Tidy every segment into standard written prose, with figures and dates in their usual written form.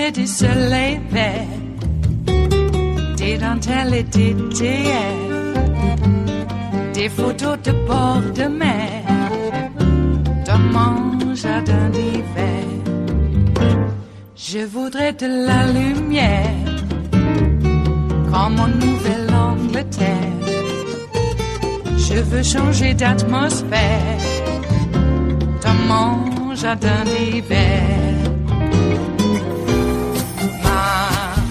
j'ai du soleil vert, des dentelles et des théières, des photos de bord de mer, dans mon jardin d'hiver. Je voudrais de la lumière, comme en Nouvelle-Angleterre. Je veux changer d'atmosphère, dans mon jardin d'hiver. Ma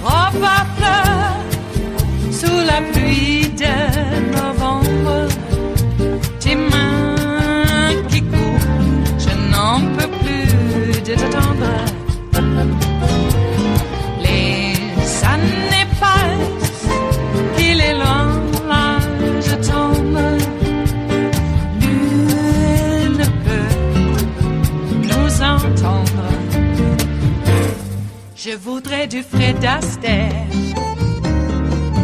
robe à fleurs, sous la pluie de novembre, tes mains qui courent, je n'en peux plus de t'attendre. Les années passent, il est loin, là je tombe. Nul ne peut nous entendre. Je voudrais du Fred Astaire,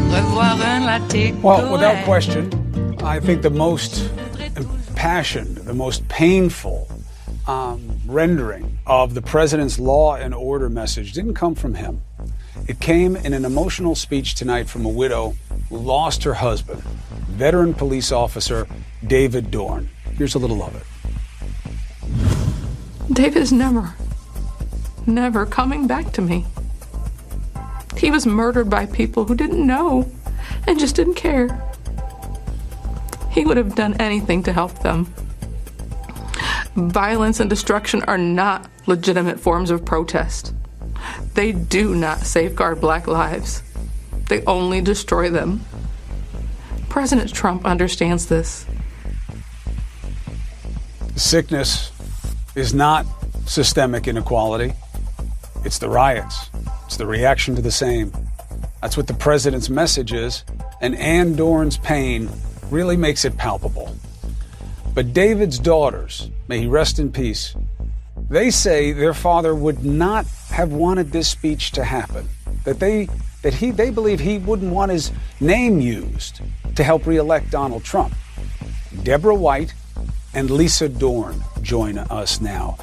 revoir un latte. Well, without question, I think the most impassioned, the most painful rendering of the president's law and order message didn't come from him. It came in an emotional speech tonight from a widow who lost her husband, veteran police officer David Dorn. Here's a little of it. David is never coming back to me. He was murdered by people who didn't know and just didn't care. He would have done anything to help them. Violence and destruction are not legitimate forms of protest. They do not safeguard Black lives. They only destroy them. President Trump understands this. Sickness is not systemic inequality. It's the riots. It's the reaction to the same. That's what the president's message is, and Ann Dorn's pain really makes it palpable. But David's daughters, may he rest in peace, they say their father would not have wanted this speech to happen, that they believe he wouldn't want his name used to help re-elect Donald Trump. Deborah White and Lisa Dorn join us now.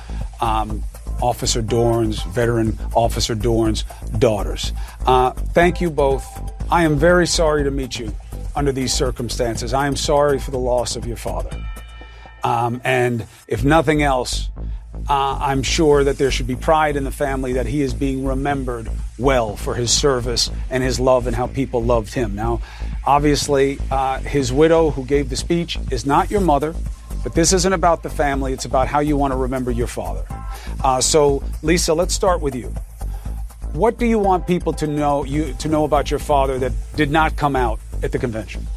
Officer Dorn's, veteran Officer Dorn's daughters. Thank you both. I am very sorry to meet you under these circumstances. I am sorry for the loss of your father. And if nothing else, I'm sure that there should be pride in the family that he is being remembered well for his service and his love and how people loved him. Now, obviously, his widow who gave the speech is not your mother, but this isn't about the family. It's about how you want to remember your father. So, Lisa, let's start with you. What do you want people to know about your father that did not come out at the convention?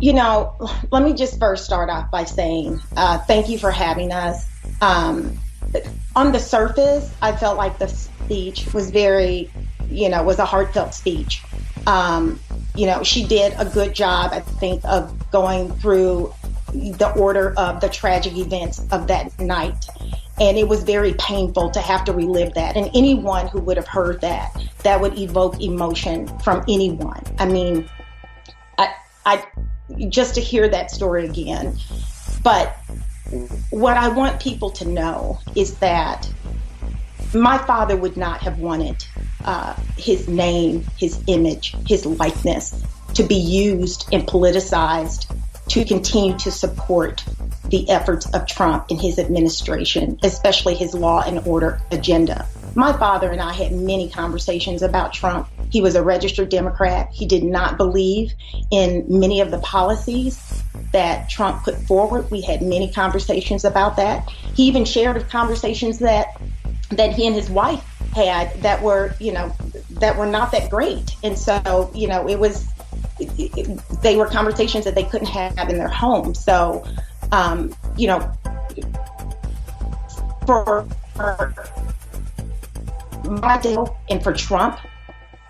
You know, let me just first start off by saying thank you for having us. On the surface, I felt like the speech was was a heartfelt speech. She did a good job, I think, of going through the order of the tragic events of that night. And it was very painful to have to relive that. And anyone who would have heard that would evoke emotion from anyone. I mean, I just to hear that story again. But what I want people to know is that my father would not have wanted his name, his image, his likeness to be used and politicized to continue to support the efforts of Trump and his administration, especially his law and order agenda. My father and I had many conversations about Trump. He was a registered Democrat. He did not believe in many of the policies that Trump put forward. We had many conversations about that. He even shared conversations that he and his wife had that were not that great. And so, they were conversations that they couldn't have in their home. So, for my deal and for Trump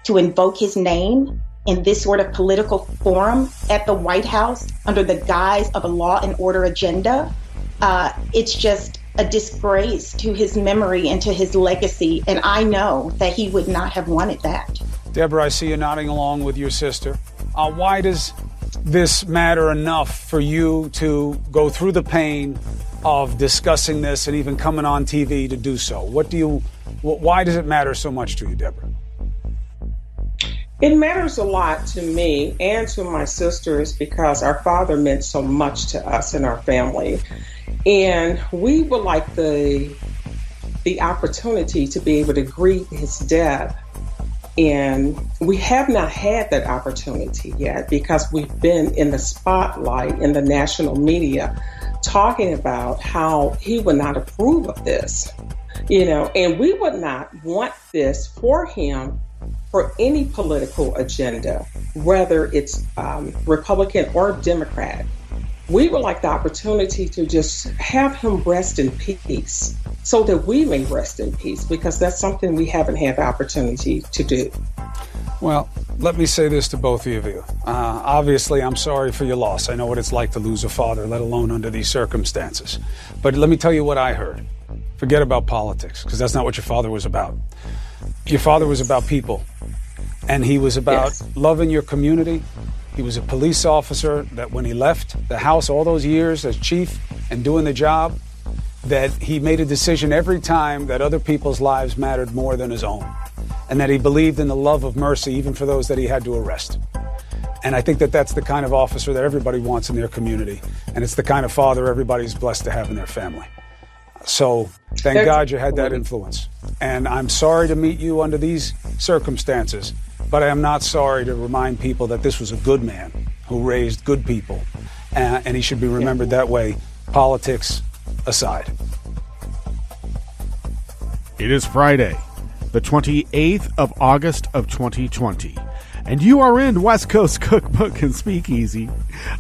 to invoke his name in this sort of political forum at the White House under the guise of a law and order agenda, it's just a disgrace to his memory and to his legacy. And I know that he would not have wanted that. Deborah, I see you nodding along with your sister. Why does this matter enough for you to go through the pain of discussing this and even coming on TV to do so? Why does it matter so much to you, Deborah? It matters a lot to me and to my sisters because our father meant so much to us and our family. And we would like the opportunity to be able to grieve his death. And we have not had that opportunity yet because we've been in the spotlight in the national media talking about how he would not approve of this, and we would not want this for him for any political agenda, whether it's Republican or Democrat. We would like the opportunity to just have him rest in peace so that we may rest in peace, because that's something we haven't had the opportunity to do. Well, let me say this to both of you. Obviously, I'm sorry for your loss. I know what it's like to lose a father, let alone under these circumstances. But let me tell you what I heard. Forget about politics, because that's not what your father was about. Your father was about people, and he was about loving your community. He was a police officer that when he left the house all those years as chief and doing the job, that he made a decision every time that other people's lives mattered more than his own, and that he believed in the love of mercy even for those that he had to arrest. And I think that that's the kind of officer that everybody wants in their community, and it's the kind of father everybody's blessed to have in their family. So thank God you had that influence. And I'm sorry to meet you under these circumstances, but I am not sorry to remind people that this was a good man who raised good people, and he should be remembered that way, politics aside. It is Friday, the 28th of August of 2020, and you are in West Coast Cookbook and Speakeasy.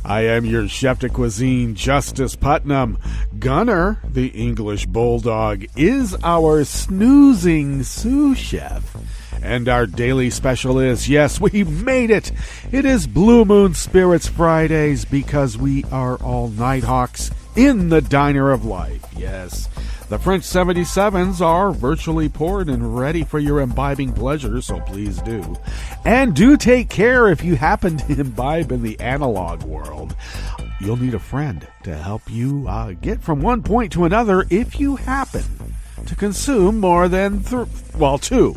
I am your chef de cuisine, Justice Putnam. Gunner, the English bulldog, is our snoozing sous chef. And our daily special is, yes, we made it. It is Blue Moon Spirits Fridays because we are all Nighthawks in the diner of life. Yes, the French 77s are virtually poured and ready for your imbibing pleasure, so please do. And do take care if you happen to imbibe in the analog world. You'll need a friend to help you get from one point to another if you happen to consume more than two.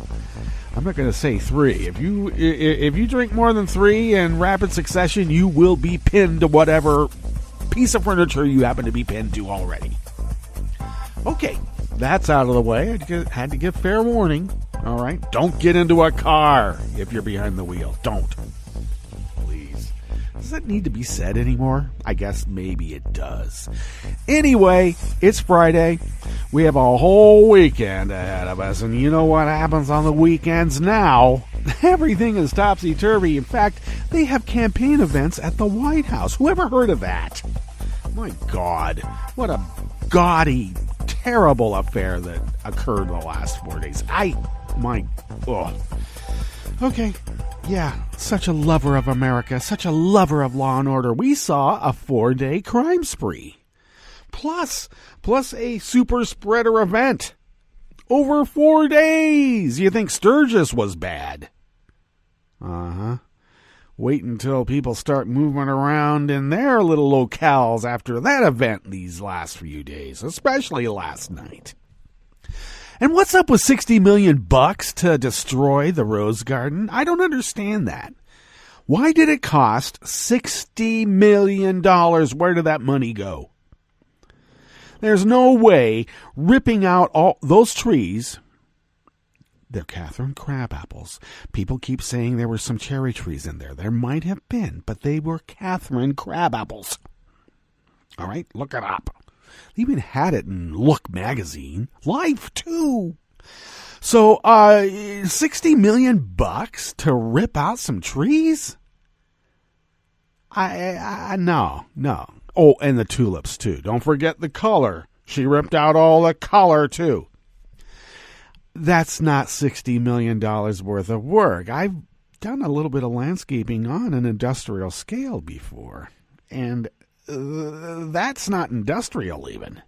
I'm not going to say three. If you drink more than three in rapid succession, you will be pinned to whatever piece of furniture you happen to be pinned to already. Okay, that's out of the way. I had to give fair warning. All right, don't get into a car if you're behind the wheel. Don't. Please. Does that need to be said anymore? I guess maybe it does. Anyway, it's Friday. We have a whole weekend ahead of us, and you know what happens on the weekends now? Everything is topsy-turvy. In fact, they have campaign events at the White House. Who ever heard of that? My God, what a gaudy, terrible affair that occurred the last 4 days. Okay, yeah, such a lover of America, such a lover of law and order. We saw a 4-day crime spree. Plus a super spreader event. Over 4 days. You think Sturgis was bad? Uh-huh. Wait until people start moving around in their little locales after that event these last few days, especially last night. And what's up with $60 million to destroy the Rose Garden? I don't understand that. Why did it cost $60 million? Where did that money go? There's no way ripping out all those trees. They're Catherine crabapples. People keep saying there were some cherry trees in there. There might have been, but they were Catherine crabapples. All right, look it up. They even had it in Look magazine. Life, too. So, $60 million to rip out some trees? No. Oh, and the tulips, too. Don't forget the color. She ripped out all the color, too. That's not $60 million worth of work. I've done a little bit of landscaping on an industrial scale before, and that's not industrial even.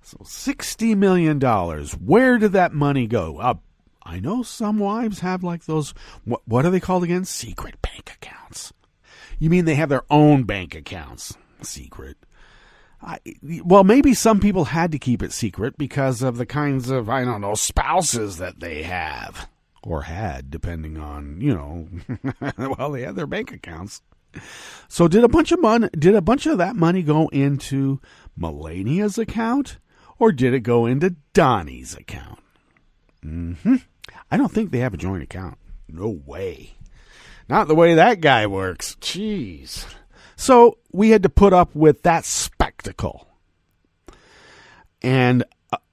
So $60 million. Where did that money go? I know some wives have like those, what are they called again? Secret bank accounts. You mean they have their own bank accounts? Secret. Well, maybe some people had to keep it secret because of the kinds of, I don't know, spouses that they have. Or had, depending on, well, they had their bank accounts. So did a bunch of that money go into Melania's account? Or did it go into Donnie's account? I don't think they have a joint account. No way. Not the way that guy works. Jeez. So we had to put up with that spectacle. And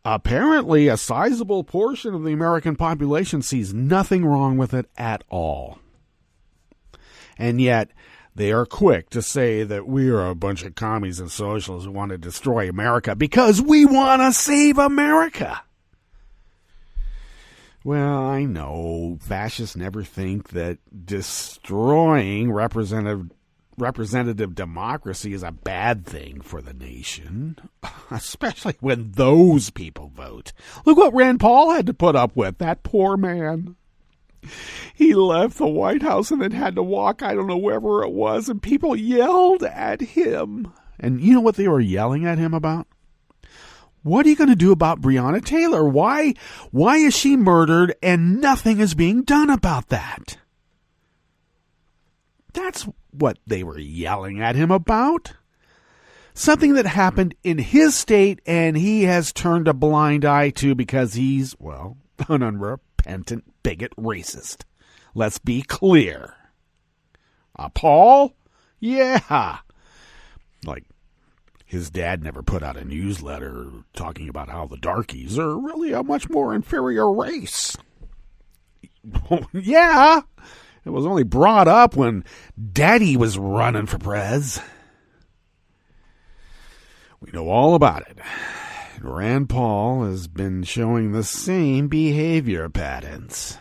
apparently a sizable portion of the American population sees nothing wrong with it at all. And yet they are quick to say that we are a bunch of commies and socialists who want to destroy America because we want to save America. Well, I know fascists never think that destroying representative democracy is a bad thing for the nation, especially when those people vote. Look what Rand Paul had to put up with, that poor man. He left the White House and then had to walk, I don't know, wherever it was, and people yelled at him. And you know what they were yelling at him about? What are you going to do about Breonna Taylor? Why is she murdered and nothing is being done about that? That's what they were yelling at him about. Something that happened in his state and he has turned a blind eye to because he's, well, an unrepentant bigot racist. Let's be clear. Paul? Yeah. Like, his dad never put out a newsletter talking about how the darkies are really a much more inferior race. Yeah. It was only brought up when Daddy was running for prez. We know all about it. Rand Paul has been showing the same behavior patterns.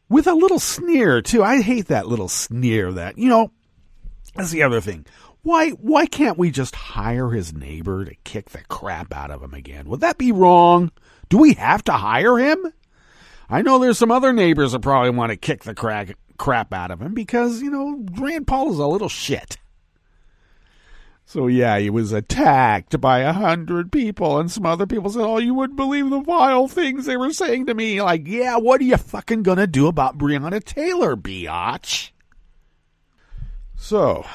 With a little sneer, too. I hate that little sneer that, that's the other thing. Why can't we just hire his neighbor to kick the crap out of him again? Would that be wrong? Do we have to hire him? I know there's some other neighbors that probably want to kick the crap out of him because, Rand Paul is a little shit. So, yeah, he was attacked by 100 people, and some other people said, oh, you wouldn't believe the vile things they were saying to me. Like, yeah, what are you fucking going to do about Breonna Taylor, biatch? So,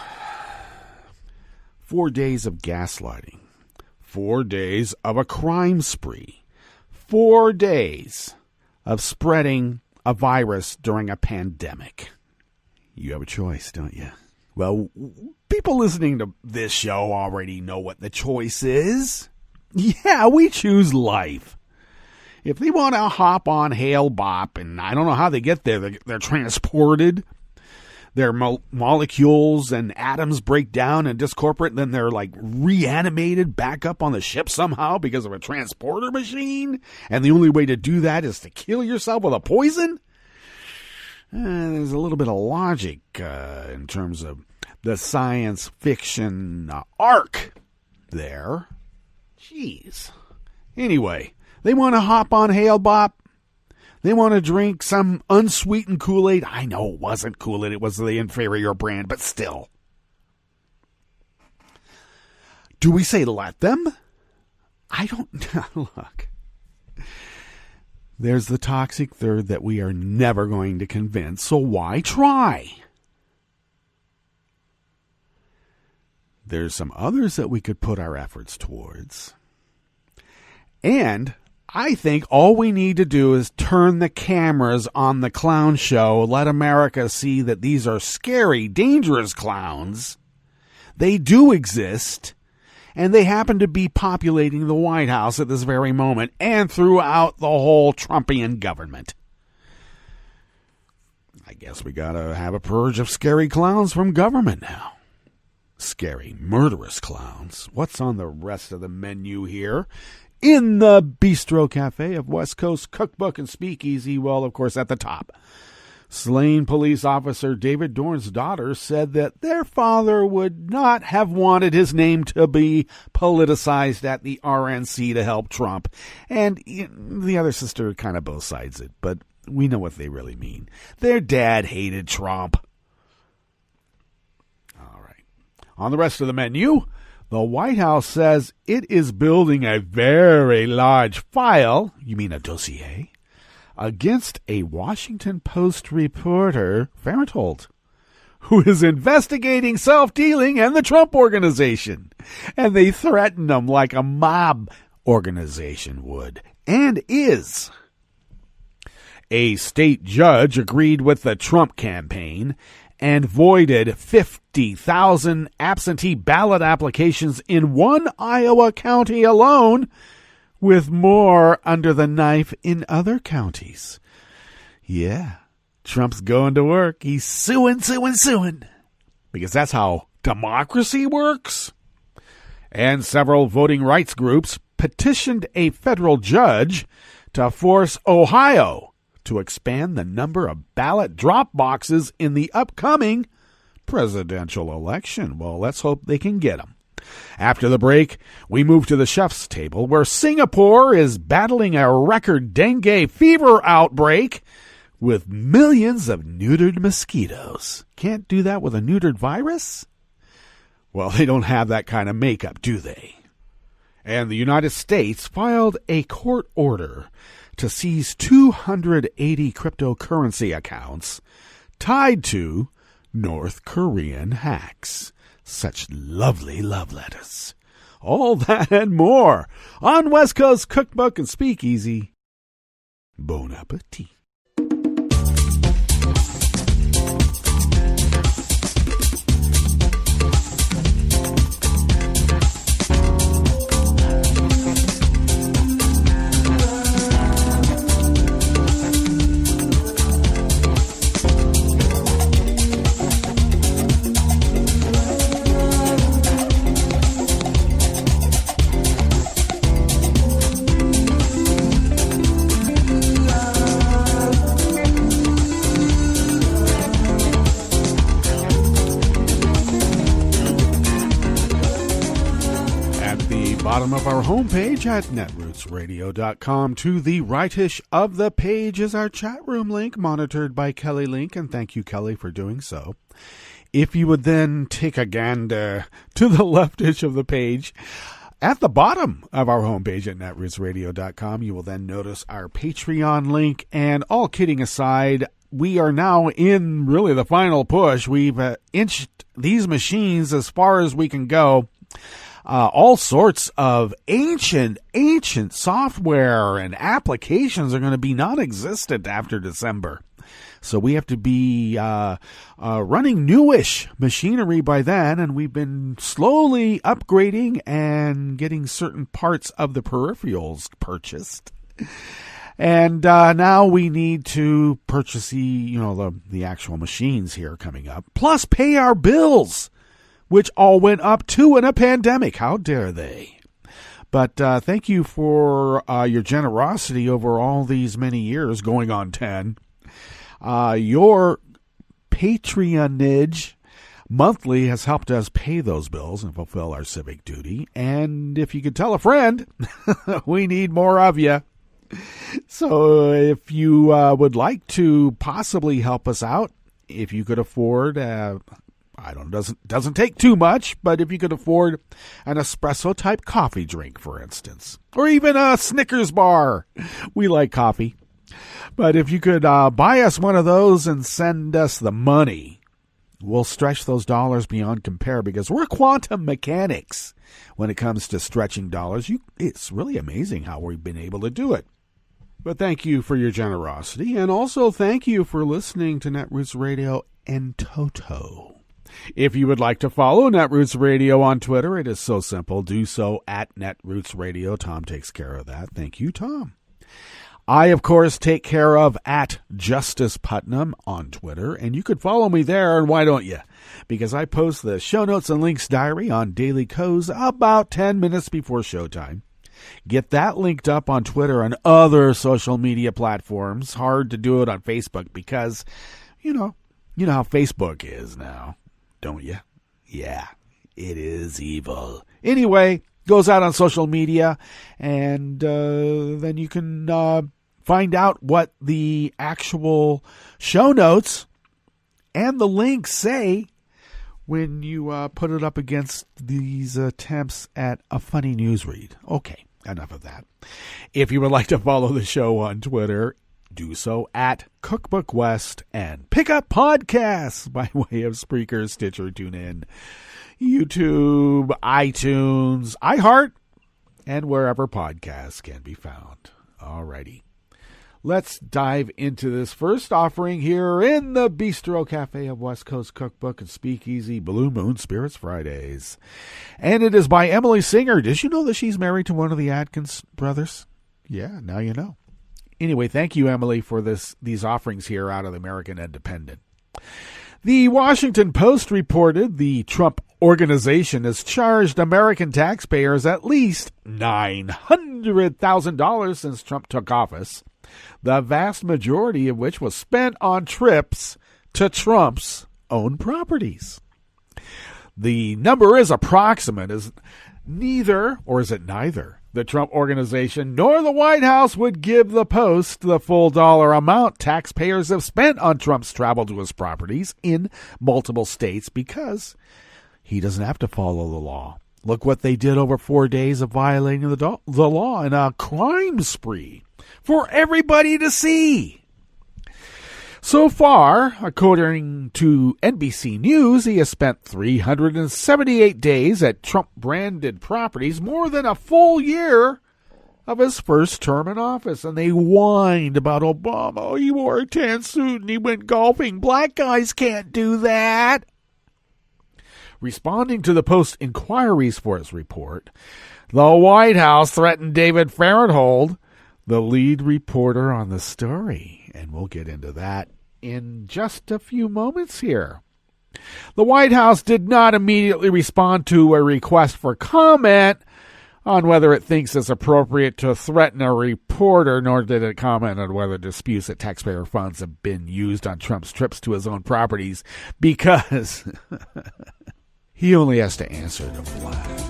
4 days of gaslighting, 4 days of a crime spree, 4 days of spreading a virus during a pandemic. You have a choice, don't you? Well, people listening to this show already know what the choice is. Yeah, we choose life. If they want to hop on Hail Bop, and I don't know how they get there, they're transported. Their molecules and atoms break down and discorporate, then they're like reanimated back up on the ship somehow because of a transporter machine. And the only way to do that is to kill yourself with a poison. There's a little bit of logic in terms of the science fiction arc there. Jeez. Anyway, they want to hop on Hail Bop. They want to drink some unsweetened Kool-Aid. I know it wasn't Kool-Aid. It was the inferior brand, but still. Do we say let them? I don't... Look. There's the toxic third that we are never going to convince, so why try? There's some others that we could put our efforts towards. And I think all we need to do is turn the cameras on the clown show, let America see that these are scary, dangerous clowns. They do exist, and they happen to be populating the White House at this very moment and throughout the whole Trumpian government. I guess we gotta have a purge of scary clowns from government now. Scary, murderous clowns. What's on the rest of the menu here? In the Bistro Cafe of West Coast Cookbook and Speakeasy, well, of course, at the top. Slain police officer David Dorn's daughter said that their father would not have wanted his name to be politicized at the RNC to help Trump. And the other sister kind of both sides it, but we know what they really mean. Their dad hated Trump. All right. On the rest of the menu, The White House says it is building a very large file, you mean a dossier, against a Washington Post reporter, Farenthold, who is investigating self-dealing and the Trump Organization. And they threaten them like a mob organization would, and is. A state judge agreed with the Trump campaign and voided 50,000 absentee ballot applications in one Iowa county alone, with more under the knife in other counties. Yeah, Trump's going to work. He's suing. Because that's how democracy works. And several voting rights groups petitioned a federal judge to force Ohio to expand the number of ballot drop boxes in the upcoming presidential election. Well, let's hope they can get them. After the break, we move to the chef's table, where Singapore is battling a record dengue fever outbreak with millions of neutered mosquitoes. Can't do that with a neutered virus? Well, they don't have that kind of makeup, do they? And the United States filed a court order to seize 280 cryptocurrency accounts tied to North Korean hacks. Such lovely love letters. All that and more on West Coast Cookbook and Speakeasy. Bon appetit. Bottom of our homepage at netrootsradio.com. To the rightish of the page is our chat room link, monitored by Kelly Link, and thank you, Kelly, for doing so. If you would then take a gander to the leftish of the page, at the bottom of our homepage at netrootsradio.com, you will then notice our Patreon link. And all kidding aside, we are now in really the final push. We've inched these machines as far as we can go. All sorts of ancient software and applications are going to be non-existent after December. So we have to be running newish machinery by then, and we've been slowly upgrading and getting certain parts of the peripherals purchased. And now we need to purchase the actual machines here coming up, plus pay our bills, which all went up too in a pandemic. How dare they? But thank you for your generosity over all these many years, going on 10. Your patronage monthly has helped us pay those bills and fulfill our civic duty. And if you could tell a friend, we need more of you. So if you would like to possibly help us out, if you could afford doesn't take too much, but if you could afford an espresso type coffee drink, for instance, or even a Snickers bar, we like coffee. But if you could buy us one of those and send us the money, we'll stretch those dollars beyond compare, because we're quantum mechanics when it comes to stretching dollars. It's really amazing how we've been able to do it. But thank you for your generosity, and also thank you for listening to Netroots Radio en toto. If you would like to follow Netroots Radio on Twitter, it is so simple. Do so at Netroots Radio. Tom takes care of that. Thank you, Tom. I, of course, take care of at Justice Putnam on Twitter, and you could follow me there, and why don't you? Because I post the show notes and links diary on Daily Co's about 10 minutes before showtime. Get that linked up on Twitter and other social media platforms. Hard to do it on Facebook because, you know how Facebook is now, don't you? Yeah, it is evil. Anyway, goes out on social media, and then you can find out what the actual show notes and the links say when you put it up against these attempts at a funny newsread. Okay, enough of that. If you would like to follow the show on Twitter, do so at Cookbook West, and pick up podcasts by way of Spreaker, Stitcher, TuneIn, YouTube, iTunes, iHeart, and wherever podcasts can be found. Alrighty. Let's dive into this first offering here in the Bistro Cafe of West Coast Cookbook and Speakeasy Blue Moon Spirits Fridays. And it is by Emily Singer. Did you know that she's married to one of the Atkins brothers? Yeah, now you know. Anyway, thank you, Emily, for these offerings here out of the American Independent. The Washington Post reported the Trump organization has charged American taxpayers at least $900,000 since Trump took office, the vast majority of which was spent on trips to Trump's own properties. The number is approximate, as neither the Trump organization nor the White House would give the Post the full dollar amount taxpayers have spent on Trump's travel to his properties in multiple states, because he doesn't have to follow the law. Look what they did over 4 days of violating the law in a crime spree for everybody to see. So far, according to NBC News, he has spent 378 days at Trump-branded properties, more than a full year of his first term in office. And they whined about Obama. Oh, he wore a tan suit and he went golfing. Black guys can't do that. Responding to the Post inquiries for his report, the White House threatened David Fahrenthold, the lead reporter on the story. And we'll get into that in just a few moments here. The White House did not immediately respond to a request for comment on whether it thinks it's appropriate to threaten a reporter, nor did it comment on whether disputes that taxpayer funds have been used on Trump's trips to his own properties, because he only has to answer to Vlad.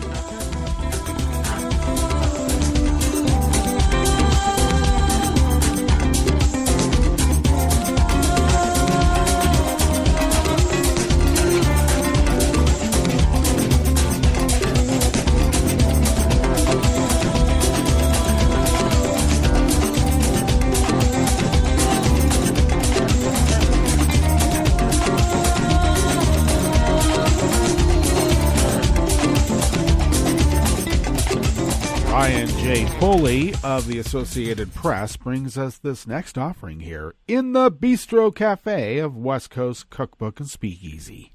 Ryan J. Foley of the Associated Press brings us this next offering here in the Bistro Cafe of West Coast Cookbook and Speakeasy.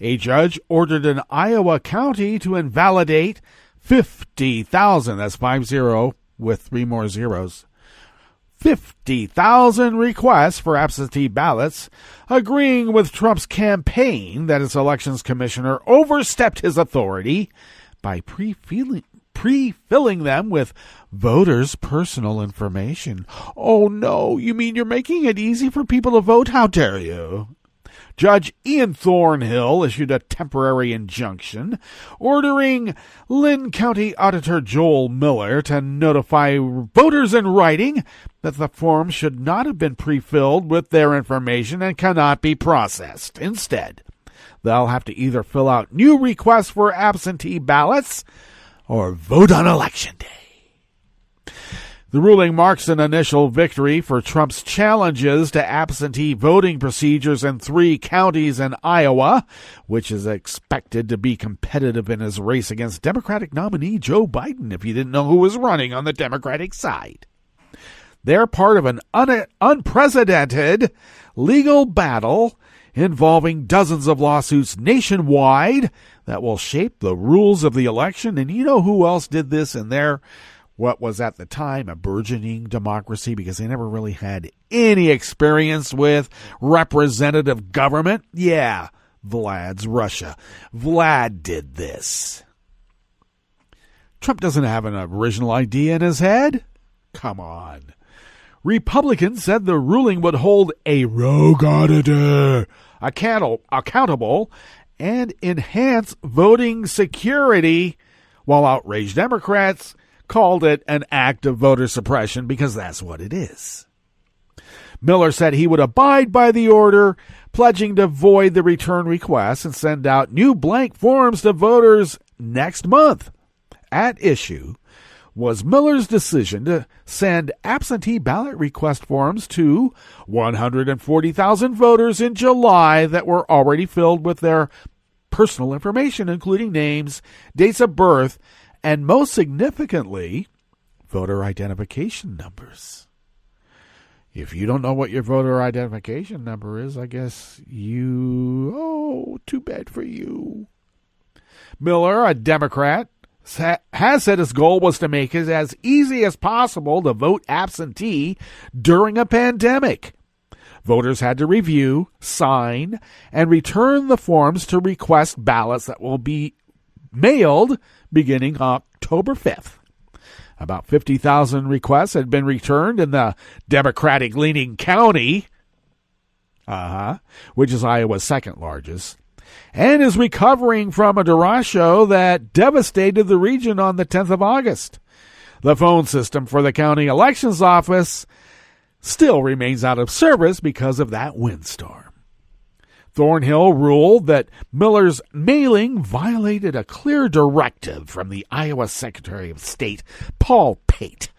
A judge ordered an Iowa county to invalidate 50,000, that's 50 with 3 more zeros, 50,000 requests for absentee ballots, agreeing with Trump's campaign that his elections commissioner overstepped his authority by pre-filling them with voters' personal information. Oh no, you mean you're making it easy for people to vote? How dare you? Judge Ian Thornhill issued a temporary injunction ordering Lynn County Auditor Joel Miller to notify voters in writing that the forms should not have been pre-filled with their information and cannot be processed. Instead, they'll have to either fill out new requests for absentee ballots or vote on Election Day. The ruling marks an initial victory for Trump's challenges to absentee voting procedures in 3 counties in Iowa, which is expected to be competitive in his race against Democratic nominee Joe Biden, if you didn't know who was running on the Democratic side. They're part of an unprecedented legal battle involving dozens of lawsuits nationwide that will shape the rules of the election. And you know who else did this in their, what was at the time, a burgeoning democracy, because they never really had any experience with representative government? Yeah, Vlad's Russia. Vlad did this. Trump doesn't have an original idea in his head? Come on. Republicans said the ruling would hold a rogue auditor accountable and enhance voting security, while outraged Democrats called it an act of voter suppression, because that's what it is. Miller said he would abide by the order, pledging to void the return request and send out new blank forms to voters next month. At issue was Miller's decision to send absentee ballot request forms to 140,000 voters in July that were already filled with their personal information, including names, dates of birth, and most significantly, voter identification numbers. If you don't know what your voter identification number is, I guess too bad for you. Miller, a Democrat, has said his goal was to make it as easy as possible to vote absentee during a pandemic. Voters had to review, sign, and return the forms to request ballots that will be mailed beginning October 5th. About 50,000 requests had been returned in the Democratic-leaning county, which is Iowa's second largest, and is recovering from a derecho that devastated the region on the 10th of August. The phone system for the county elections office still remains out of service because of that windstorm. Thornhill ruled that Miller's mailing violated a clear directive from the Iowa Secretary of State, Paul Pate,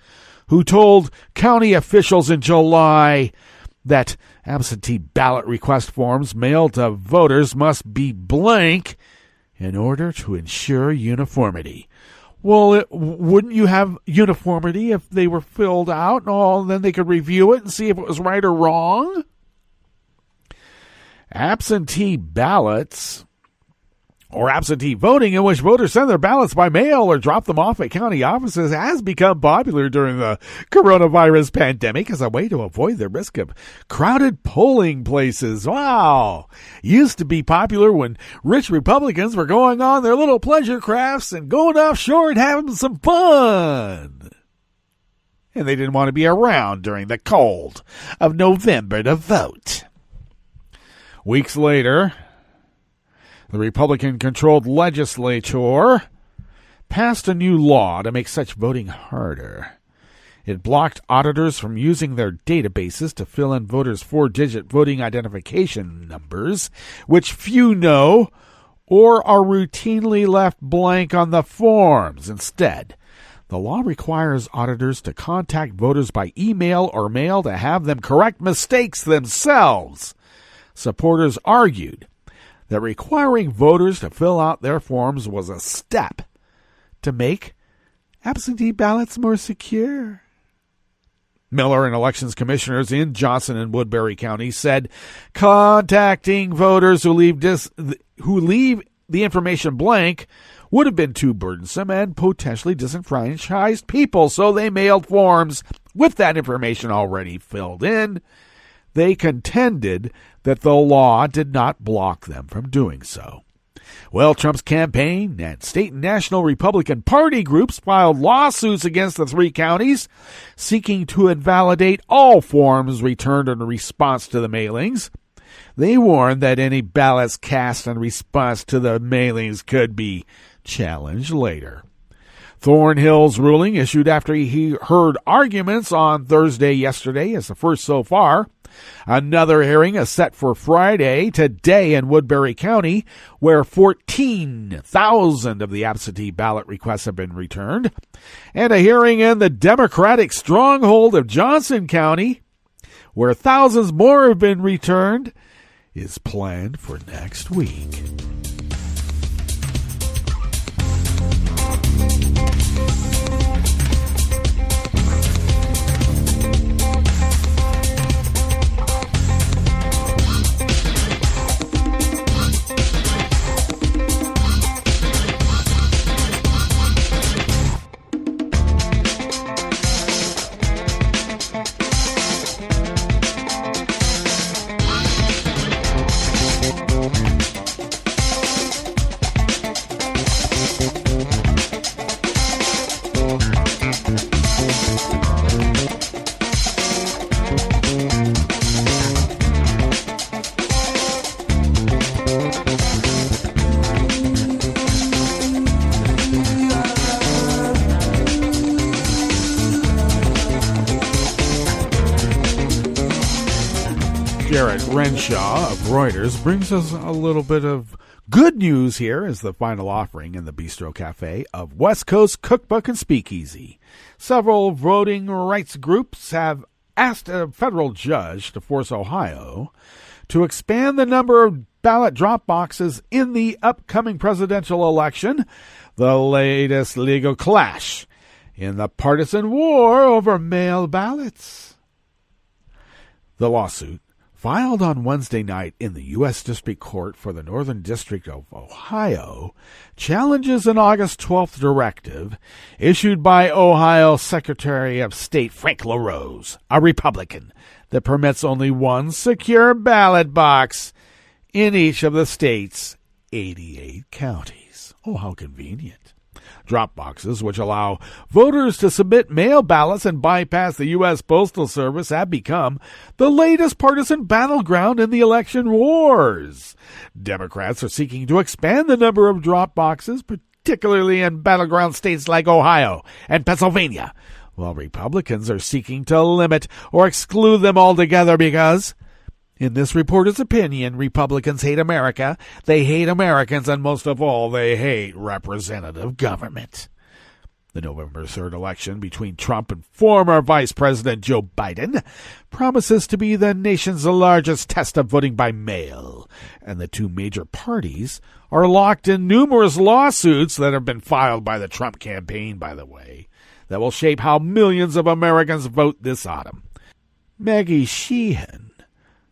who told county officials in July that absentee ballot request forms mailed to voters must be blank in order to ensure uniformity. Well, wouldn't you have uniformity if they were filled out? And then they could review it and see if it was right or wrong? Absentee ballots, or absentee voting, in which voters send their ballots by mail or drop them off at county offices, has become popular during the coronavirus pandemic as a way to avoid the risk of crowded polling places. Wow! Used to be popular when rich Republicans were going on their little pleasure crafts and going offshore and having some fun. And they didn't want to be around during the cold of November to vote. Weeks later, the Republican-controlled legislature passed a new law to make such voting harder. It blocked auditors from using their databases to fill in voters' 4-digit voting identification numbers, which few know or are routinely left blank on the forms. Instead, the law requires auditors to contact voters by email or mail to have them correct mistakes themselves. Supporters argued that requiring voters to fill out their forms was a step to make absentee ballots more secure. Miller and elections commissioners in Johnson and Woodbury County said contacting voters who leave the information blank would have been too burdensome and potentially disenfranchised people, so they mailed forms with that information already filled in. They contended that the law did not block them from doing so. Well, Trump's campaign and state and national Republican Party groups filed lawsuits against the 3 counties, seeking to invalidate all forms returned in response to the mailings. They warned that any ballots cast in response to the mailings could be challenged later. Thornhill's ruling, issued after he heard arguments on yesterday, is the first so far. Another hearing is set for Friday today in Woodbury County, where 14,000 of the absentee ballot requests have been returned. And a hearing in the Democratic stronghold of Johnson County, where thousands more have been returned, is planned for next week. Jarrett Renshaw of Reuters brings us a little bit of good news here as the final offering in the Bistro Cafe of West Coast Cookbook and Speakeasy. Several voting rights groups have asked a federal judge to force Ohio to expand the number of ballot drop boxes in the upcoming presidential election, the latest legal clash in the partisan war over mail ballots. The lawsuit, filed on Wednesday night in the U.S. District Court for the Northern District of Ohio, challenges an August 12th directive issued by Ohio Secretary of State Frank LaRose, a Republican, that permits only one secure ballot box in each of the state's 88 counties. Oh, how convenient. Drop boxes, which allow voters to submit mail ballots and bypass the U.S. Postal Service, have become the latest partisan battleground in the election wars. Democrats are seeking to expand the number of drop boxes, particularly in battleground states like Ohio and Pennsylvania, while Republicans are seeking to limit or exclude them altogether because, in this reporter's opinion, Republicans hate America, they hate Americans, and most of all, they hate representative government. The November 3rd election between Trump and former Vice President Joe Biden promises to be the nation's largest test of voting by mail, and the two major parties are locked in numerous lawsuits that have been filed by the Trump campaign, by the way, that will shape how millions of Americans vote this autumn. Maggie Sheehan,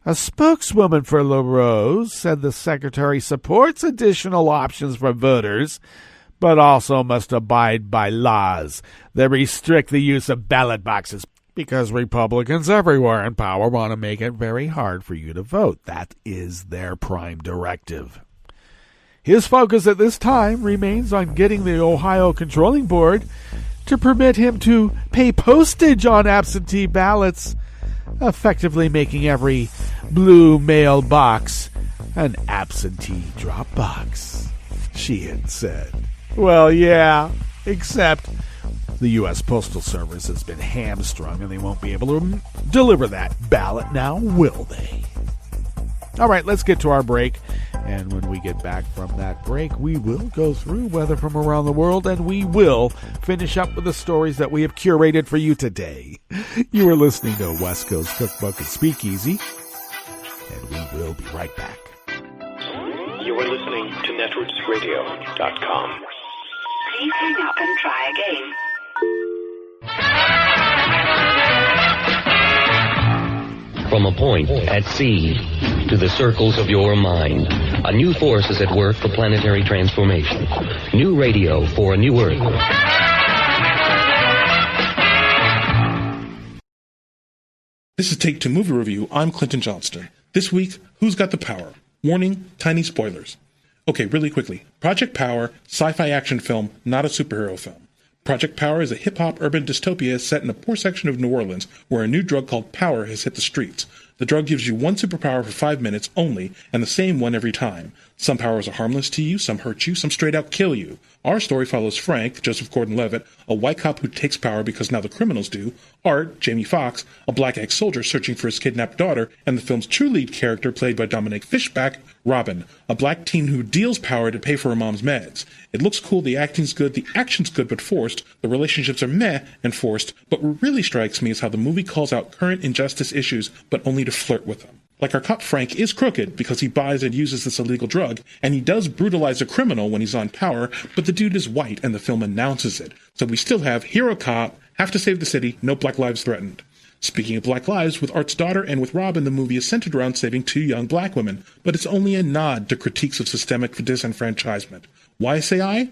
a spokeswoman for LaRose, said the secretary supports additional options for voters, but also must abide by laws that restrict the use of ballot boxes because Republicans everywhere in power want to make it very hard for you to vote. That is their prime directive. His focus at this time remains on getting the Ohio Controlling Board to permit him to pay postage on absentee ballots, effectively making every blue mail box an absentee drop box, Sheehan said. Well, yeah, except the U.S. Postal Service has been hamstrung and they won't be able to deliver that ballot now, will they? All right, let's get to our break. And when we get back from that break, we will go through weather from around the world, and we will finish up with the stories that we have curated for you today. You are listening to West Coast Cookbook and Speakeasy, and we will be right back. You are listening to netrootsradio.com. Please hang up and try again. From a point at sea to the circles of your mind, a new force is at work for planetary transformation. New radio for a new Earth. This is Take Two Movie Review. I'm Clinton Johnston. This week, who's got the power? Warning, tiny spoilers. Okay, really quickly. Project Power, sci-fi action film, not a superhero film. Project Power is a hip-hop urban dystopia set in a poor section of New Orleans where a new drug called Power has hit the streets. The drug gives you one superpower for 5 minutes only, and the same one every time. Some powers are harmless to you, some hurt you, some straight out kill you. Our story follows Frank, Joseph Gordon-Levitt, a white cop who takes power because now the criminals do, Art, Jamie Foxx, a black ex-soldier searching for his kidnapped daughter, and the film's true lead character played by Dominic Fishback, Robin, a black teen who deals power to pay for her mom's meds. It looks cool, the acting's good, the action's good but forced, the relationships are meh and forced, but what really strikes me is how the movie calls out current injustice issues but only to flirt with them. Like our cop Frank is crooked because he buys and uses this illegal drug, and he does brutalize a criminal when he's on power, but the dude is white and the film announces it. So we still have hero cop, have to save the city, no black lives threatened. Speaking of black lives, with Art's daughter and with Robin, the movie is centered around saving 2 young black women, but it's only a nod to critiques of systemic disenfranchisement. Why say I?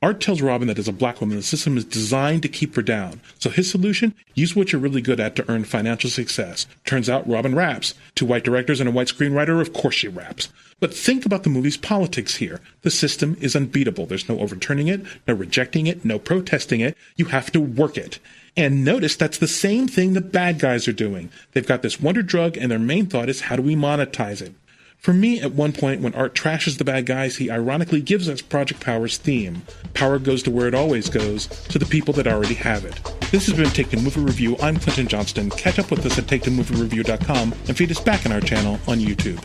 Art tells Robin that as a black woman, the system is designed to keep her down. So his solution? Use what you're really good at to earn financial success. Turns out Robin raps. 2 white directors and a white screenwriter, of course she raps. But think about the movie's politics here. The system is unbeatable. There's no overturning it, no rejecting it, no protesting it. You have to work it. And notice that's the same thing the bad guys are doing. They've got this wonder drug and their main thought is how do we monetize it? For me, at one point, when Art trashes the bad guys, he ironically gives us Project Power's theme. Power goes to where it always goes, to the people that already have it. This has been Take Two Movie Review. I'm Clinton Johnston. Catch up with us at TakeTwoMovieReview.com and feed us back in our channel on YouTube.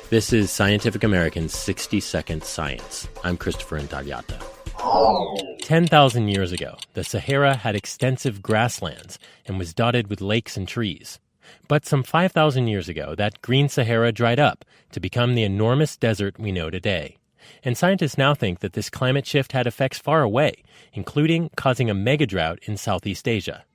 This is Scientific American's 60-Second Science. I'm Christopher Intagliata. 10,000 years ago, the Sahara had extensive grasslands and was dotted with lakes and trees. But some 5,000 years ago, that green Sahara dried up to become the enormous desert we know today. And scientists now think that this climate shift had effects far away, including causing a megadrought in Southeast Asia.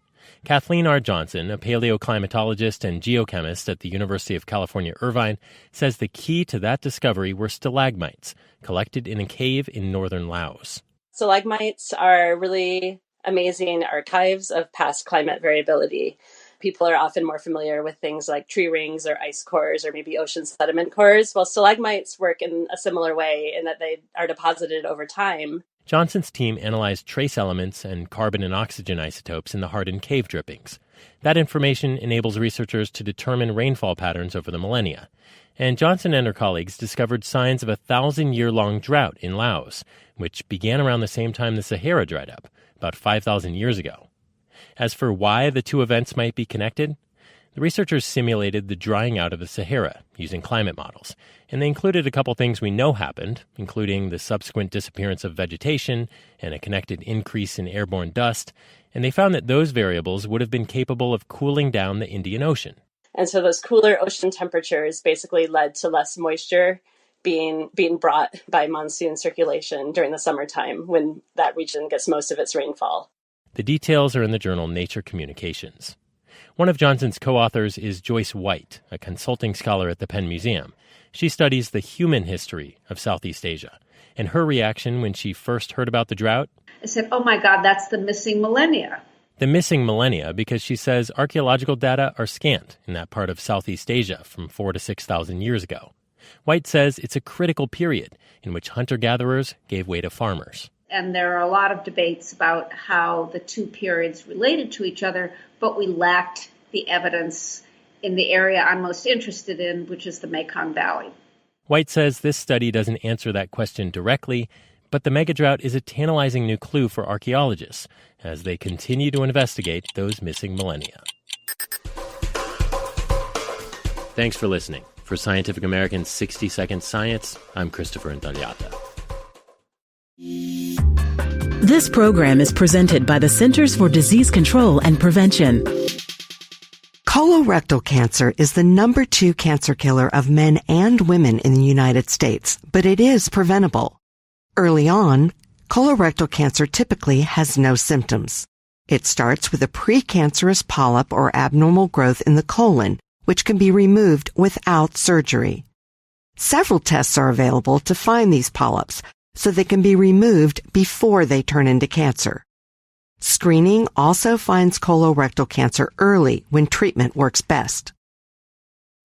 Kathleen R. Johnson, a paleoclimatologist and geochemist at the University of California, Irvine, says the key to that discovery were stalagmites collected in a cave in northern Laos. Stalagmites are really amazing archives of past climate variability. People are often more familiar with things like tree rings or ice cores or maybe ocean sediment cores. Well, stalagmites work in a similar way in that they are deposited over time. Johnson's team analyzed trace elements and carbon and oxygen isotopes in the hardened cave drippings. That information enables researchers to determine rainfall patterns over the millennia. And Johnson and her colleagues discovered signs of a 1,000-year-long drought in Laos, which began around the same time the Sahara dried up, about 5,000 years ago. As for why the two events might be connected, the researchers simulated the drying out of the Sahara using climate models, and they included a couple things we know happened, including the subsequent disappearance of vegetation and a connected increase in airborne dust, and they found that those variables would have been capable of cooling down the Indian Ocean. And so those cooler ocean temperatures basically led to less moisture being brought by monsoon circulation during the summertime when that region gets most of its rainfall. The details are in the journal Nature Communications. One of Johnson's co-authors is Joyce White, a consulting scholar at the Penn Museum. She studies the human history of Southeast Asia. And her reaction when she first heard about the drought? I said, oh my God, that's the missing millennia. The missing millennia, because she says archaeological data are scant in that part of Southeast Asia from 4,000 to 6,000 years ago. White says it's a critical period in which hunter-gatherers gave way to farmers. And there are a lot of debates about how the two periods related to each other, but we lacked the evidence in the area I'm most interested in, which is the Mekong Valley. White says this study doesn't answer that question directly, but the megadrought is a tantalizing new clue for archaeologists as they continue to investigate those missing millennia. Thanks for listening. For Scientific American's 60-Second Science, I'm Christopher Intagliata. This program is presented by the Centers for Disease Control and Prevention. Colorectal cancer is the number 2 cancer killer of men and women in the United States, but it is preventable. Early on, colorectal cancer typically has no symptoms. It starts with a precancerous polyp or abnormal growth in the colon, which can be removed without surgery. Several tests are available to find these polyps, so they can be removed before they turn into cancer. Screening also finds colorectal cancer early when treatment works best.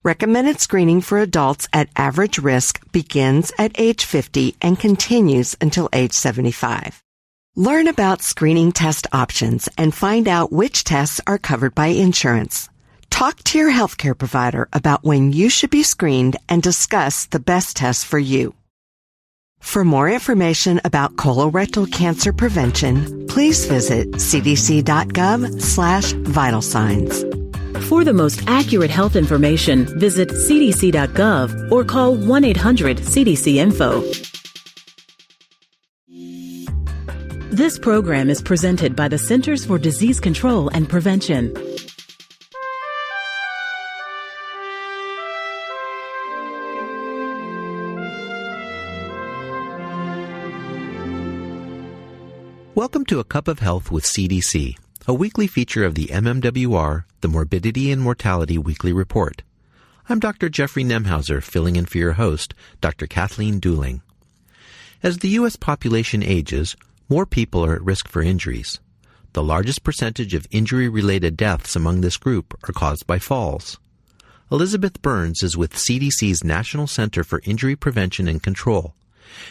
Recommended screening for adults at average risk begins at age 50 and continues until age 75. Learn about screening test options and find out which tests are covered by insurance. Talk to your healthcare provider about when you should be screened and discuss the best tests for you. For more information about colorectal cancer prevention, please visit cdc.gov/vital signs. For the most accurate health information, visit cdc.gov or call 1-800-CDC-INFO. This program is presented by the Centers for Disease Control and Prevention. Welcome to A Cup of Health with CDC, a weekly feature of the MMWR, the Morbidity and Mortality Weekly Report. I'm Dr. Jeffrey Nemhauser, filling in for your host, Dr. Kathleen Dooling. As the U.S. population ages, more people are at risk for injuries. The largest percentage of injury-related deaths among this group are caused by falls. Elizabeth Burns is with CDC's National Center for Injury Prevention and Control.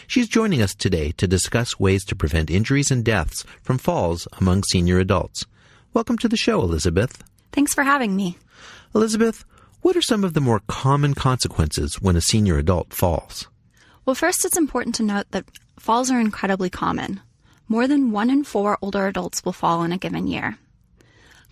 She's joining us today to discuss ways to prevent injuries and deaths from falls among senior adults. Welcome to the show, Elizabeth. Thanks for having me. Elizabeth, what are some of the more common consequences when a senior adult falls? Well, first, it's important to note that falls are incredibly common. More than 1 in 4 older adults will fall in a given year.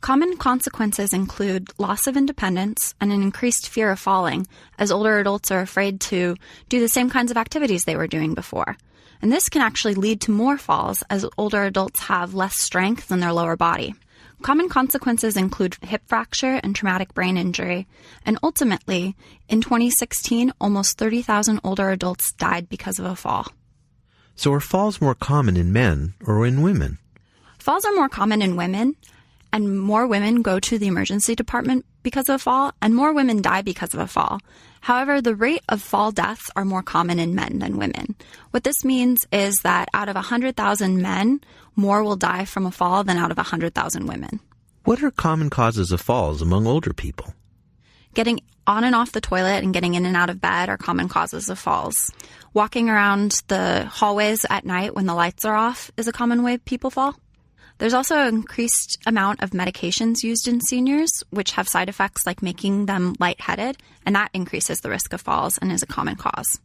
Common consequences include loss of independence and an increased fear of falling, as older adults are afraid to do the same kinds of activities they were doing before. And this can actually lead to more falls, as older adults have less strength in their lower body. Common consequences include hip fracture and traumatic brain injury. And ultimately, in 2016, almost 30,000 older adults died because of a fall. So are falls more common in men or in women? Falls are more common in women, and more women go to the emergency department because of a fall, and more women die because of a fall. However, the rate of fall deaths are more common in men than women. What this means is that out of 100,000 men, more will die from a fall than out of 100,000 women. What are common causes of falls among older people? Getting on and off the toilet and getting in and out of bed are common causes of falls. Walking around the hallways at night when the lights are off is a common way people fall. There's also an increased amount of medications used in seniors, which have side effects like making them lightheaded, and that increases the risk of falls and is a common cause.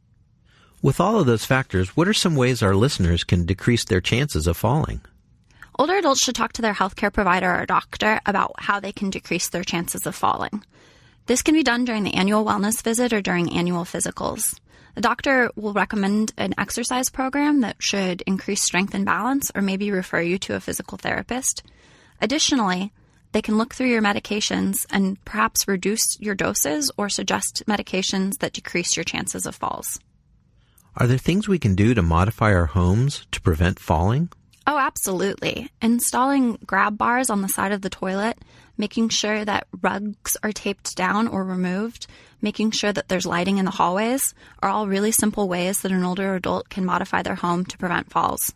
With all of those factors, what are some ways our listeners can decrease their chances of falling? Older adults should talk to their healthcare provider or doctor about how they can decrease their chances of falling. This can be done during the annual wellness visit or during annual physicals. The doctor will recommend an exercise program that should increase strength and balance, or maybe refer you to a physical therapist. Additionally, they can look through your medications and perhaps reduce your doses or suggest medications that decrease your chances of falls. Are there things we can do to modify our homes to prevent falling? Oh, absolutely. Installing grab bars on the side of the toilet, making sure that rugs are taped down or removed, making sure that there's lighting in the hallways are all really simple ways that an older adult can modify their home to prevent falls.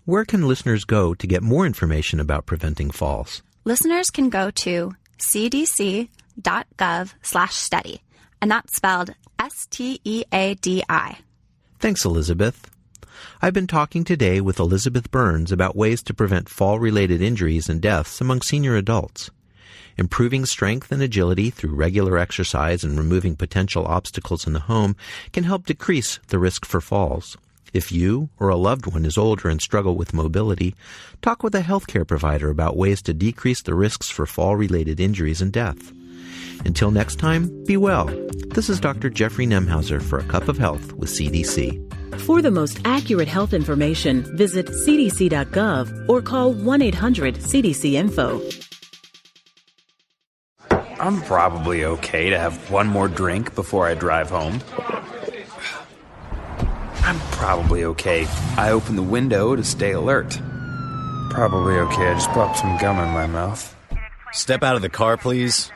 Where can listeners go to get more information about preventing falls? Listeners can go to cdc.gov/study, and that's spelled STEADI. Thanks, Elizabeth. I've been talking today with Elizabeth Burns about ways to prevent fall-related injuries and deaths among senior adults. Improving strength and agility through regular exercise and removing potential obstacles in the home can help decrease the risk for falls. If you or a loved one is older and struggle with mobility, talk with a healthcare provider about ways to decrease the risks for fall-related injuries and death. Until next time, be well. This is Dr. Jeffrey Nemhauser for A Cup of Health with CDC. For the most accurate health information, visit cdc.gov or call 1-800-CDC-INFO. I'm probably okay to have one more drink before I drive home. I'm probably okay. I open the window to stay alert. Probably okay. I just popped some gum in my mouth. Step out of the car, please.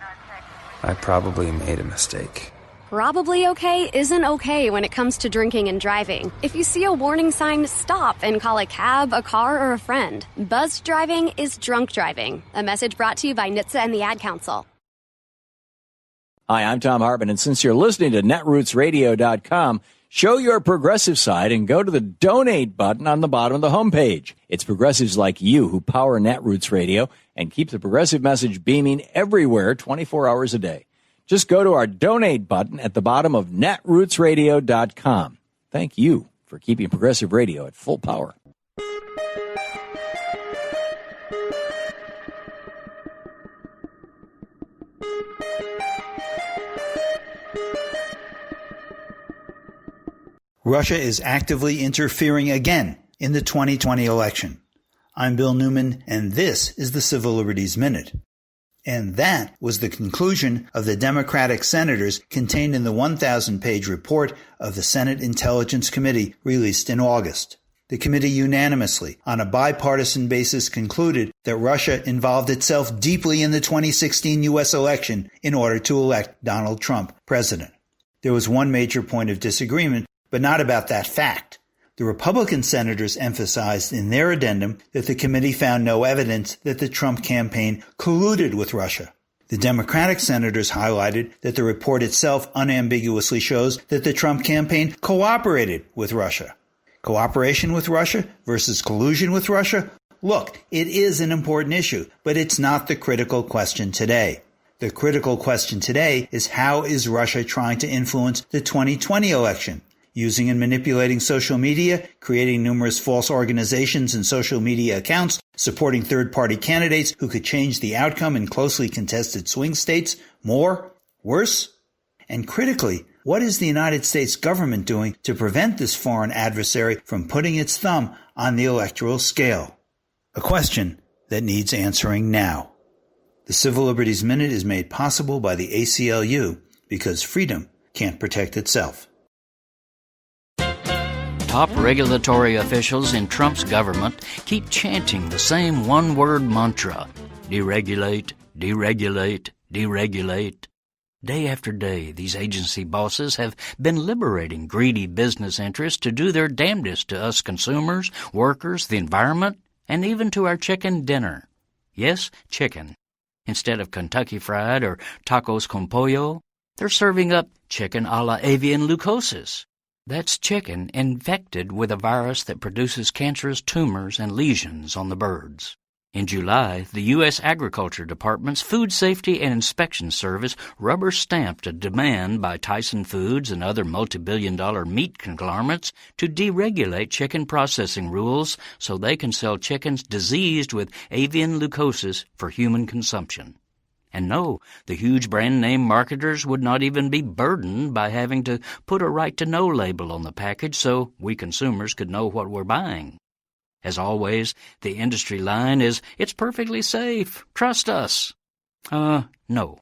I probably made a mistake. Probably okay isn't okay when it comes to drinking and driving. If you see a warning sign, stop and call a cab, a car, or a friend. Buzzed driving is drunk driving. A message brought to you by NHTSA and the Ad Council. Hi, I'm Tom Hartman, and since you're listening to netrootsradio.com, show your progressive side and go to the donate button on the bottom of the homepage. It's progressives like you who power Netroots Radio and keep the progressive message beaming everywhere 24 hours a day. Just go to our donate button at the bottom of netrootsradio.com. Thank you for keeping progressive radio at full power. Russia is actively interfering again in the 2020 election. I'm Bill Newman, and this is the Civil Liberties Minute. And that was the conclusion of the Democratic senators contained in the 1,000-page report of the Senate Intelligence Committee released in August. The committee unanimously, on a bipartisan basis, concluded that Russia involved itself deeply in the 2016 U.S. election in order to elect Donald Trump president. There was one major point of disagreement, but not about that fact. The Republican senators emphasized in their addendum that the committee found no evidence that the Trump campaign colluded with Russia. The Democratic senators highlighted that the report itself unambiguously shows that the Trump campaign cooperated with Russia. Cooperation with Russia versus collusion with Russia? Look, it is an important issue, but it's not the critical question today. The critical question today is how is Russia trying to influence the 2020 election? Using and manipulating social media, creating numerous false organizations and social media accounts, supporting third-party candidates who could change the outcome in closely contested swing states, more, worse? And critically, what is the United States government doing to prevent this foreign adversary from putting its thumb on the electoral scale? A question that needs answering now. The Civil Liberties Minute is made possible by the ACLU because freedom can't protect itself. Top regulatory officials in Trump's government keep chanting the same one-word mantra: deregulate, deregulate, deregulate. Day after day, these agency bosses have been liberating greedy business interests to do their damnedest to us consumers, workers, the environment, and even to our chicken dinner. Yes, chicken. Instead of Kentucky Fried or tacos con pollo, they're serving up chicken a la avian leukosis. That's chicken infected with a virus that produces cancerous tumors and lesions on the birds. In July, the U.S. Agriculture Department's Food Safety and Inspection Service rubber-stamped a demand by Tyson Foods and other multi-billion-dollar meat conglomerates to deregulate chicken processing rules so they can sell chickens diseased with avian leukosis for human consumption. And no, the huge brand-name marketers would not even be burdened by having to put a right-to-know label on the package so we consumers could know what we're buying. As always, the industry line is, "It's perfectly safe. Trust us." No.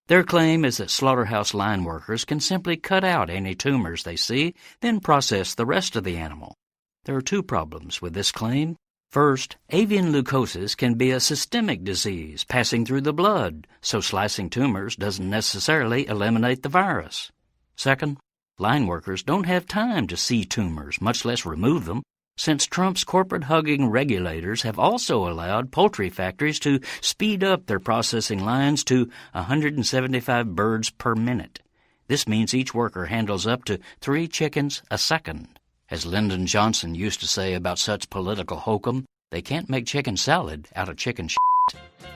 Their claim is that slaughterhouse line workers can simply cut out any tumors they see, then process the rest of the animal. There are two problems with this claim. First, avian leukosis can be a systemic disease passing through the blood, so slicing tumors doesn't necessarily eliminate the virus. Second, line workers don't have time to see tumors, much less remove them, since Trump's corporate-hugging regulators have also allowed poultry factories to speed up their processing lines to 175 birds per minute. This means each worker handles up to 3 chickens a second. As Lyndon Johnson used to say about such political hokum, they can't make chicken salad out of chicken shit.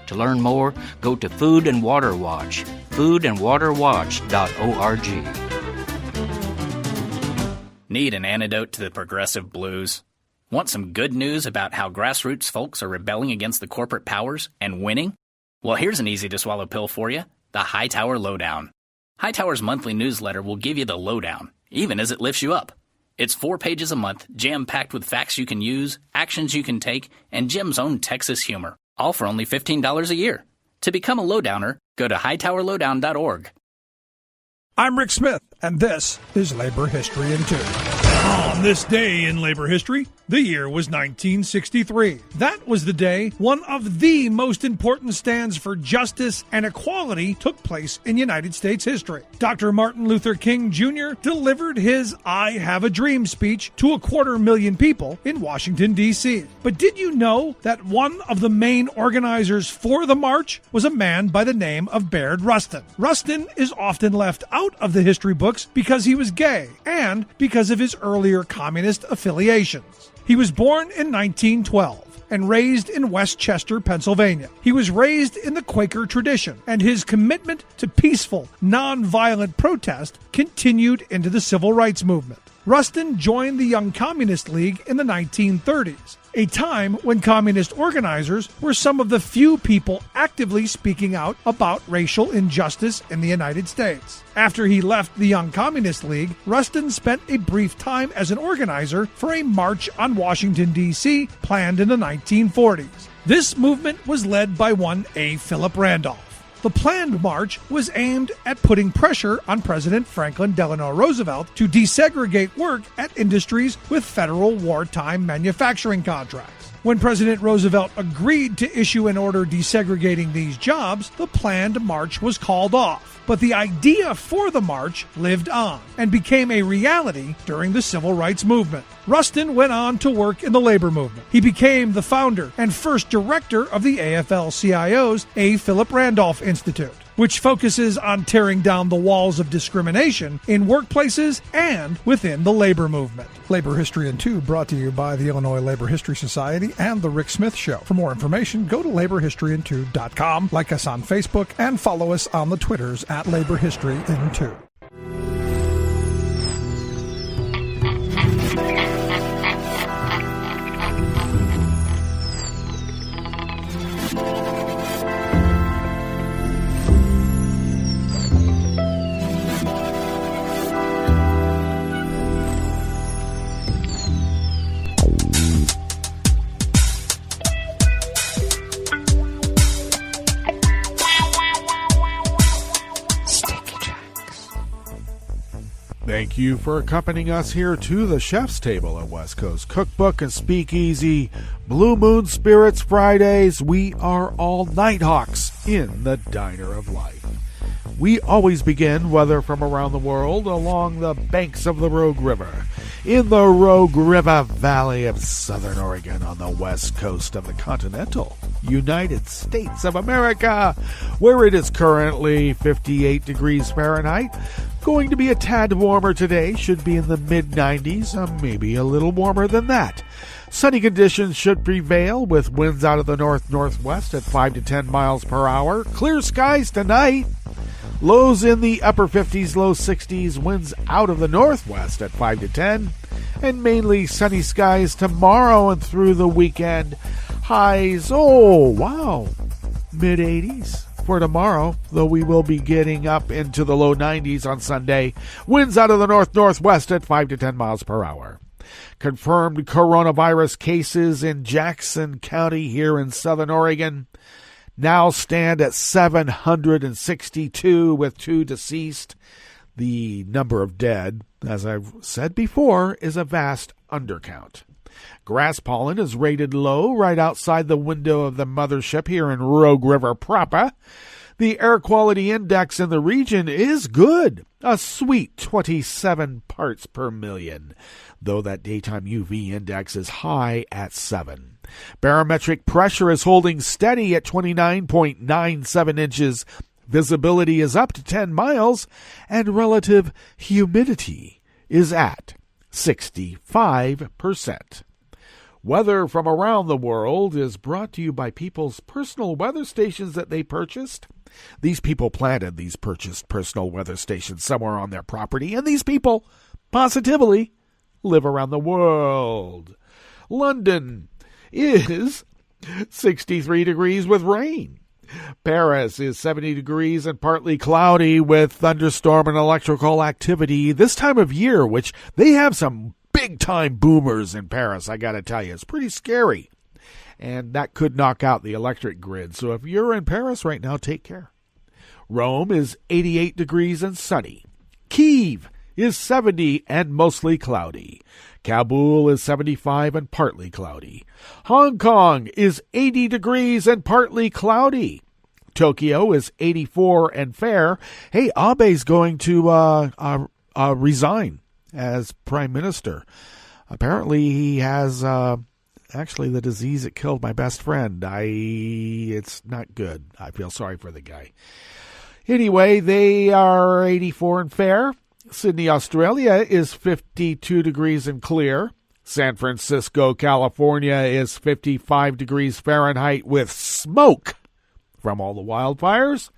To learn more, go to Food and Water Watch, foodandwaterwatch.org. Need an antidote to the progressive blues? Want some good news about how grassroots folks are rebelling against the corporate powers and winning? Well, here's an easy-to-swallow pill for you, the Hightower Lowdown. Hightower's monthly newsletter will give you the lowdown, even as it lifts you up. It's 4 pages a month, jam-packed with facts you can use, actions you can take, and Jim's own Texas humor, all for only $15 a year. To become a lowdowner, go to hightowerlowdown.org. I'm Rick Smith, and this is Labor History in 2. On this day in labor history, the year was 1963. That was the day one of the most important stands for justice and equality took place in United States history. Dr. Martin Luther King Jr. delivered his I Have a Dream speech to 250,000 people in Washington, D.C. But did you know that one of the main organizers for the march was a man by the name of Bayard Rustin? Rustin is often left out of the history books because he was gay and because of his earlier communist affiliations. He was born in 1912 and raised in Westchester, Pennsylvania. He was raised in the Quaker tradition, and his commitment to peaceful, nonviolent protest continued into the civil rights movement. Rustin joined the Young Communist League in the 1930s, a time when communist organizers were some of the few people actively speaking out about racial injustice in the United States. After he left the Young Communist League, Rustin spent a brief time as an organizer for a march on Washington, D.C., planned in the 1940s. This movement was led by one A. Philip Randolph. The planned march was aimed at putting pressure on President Franklin Delano Roosevelt to desegregate work at industries with federal wartime manufacturing contracts. When President Roosevelt agreed to issue an order desegregating these jobs, the planned march was called off. But the idea for the march lived on and became a reality during the civil rights movement. Rustin went on to work in the labor movement. He became the founder and first director of the AFL-CIO's A. Philip Randolph Institute. which focuses on tearing down the walls of discrimination in workplaces and within the labor movement. Labor History in 2 brought to you by the Illinois Labor History Society and The Rick Smith Show. For more information, go to laborhistoryin2.com, like us on Facebook, and follow us on the Twitters at Labor History in 2. Thank you for accompanying us here to the Chef's Table at West Coast Cookbook and Speakeasy. Blue Moon Spirits Fridays. We are all Nighthawks in the Diner of Life. We always begin, weather from around the world, along the banks of the Rogue River, in the Rogue River Valley of Southern Oregon on the west coast of the continental United States of America, where it is currently 58 degrees Fahrenheit. Going to be a tad warmer today, should be in the mid-90s, maybe a little warmer than that. Sunny conditions should prevail with winds out of the north-northwest at 5 to 10 miles per hour. Clear skies tonight. Lows in the upper 50s, low 60s, winds out of the northwest at 5 to 10. And mainly sunny skies tomorrow and through the weekend. Highs, mid-80s for tomorrow, though we will be getting up into the low 90s on Sunday. Winds out of the north-northwest at 5 to 10 miles per hour. Confirmed coronavirus cases in Jackson County here in Southern Oregon now stand at 762 with 2 deceased. The number of dead, as I've said before, is a vast undercount. Grass pollen is rated low right outside the window of the mothership here in Rogue River proper. The air quality index in the region is good, a sweet 27 parts per million, though that daytime UV index is high at 7. Barometric pressure is holding steady at 29.97 inches. Visibility is up to 10 miles, and relative humidity is at 65%. Weather from around the world is brought to you by people's personal weather stations that they purchased. These people planted these purchased personal weather stations somewhere on their property, and these people positively live around the world. London is 63 degrees with rain. Paris is 70 degrees and partly cloudy with thunderstorm and electrical activity this time of year, which they have some big-time boomers in Paris, I got to tell you. It's pretty scary, and that could knock out the electric grid. So if you're in Paris right now, take care. Rome is 88 degrees and sunny. Kyiv is 70 and mostly cloudy. Kabul is 75 and partly cloudy. Hong Kong is 80 degrees and partly cloudy. Tokyo is 84 and fair. Hey, Abe's going to resign as prime minister. Apparently he has actually the disease that killed my best friend. It's not good. I feel sorry for the guy. Anyway, they are 84 and fair. Sydney, Australia is 52 degrees and clear. San Francisco, California is 55 degrees Fahrenheit with smoke from all the wildfires.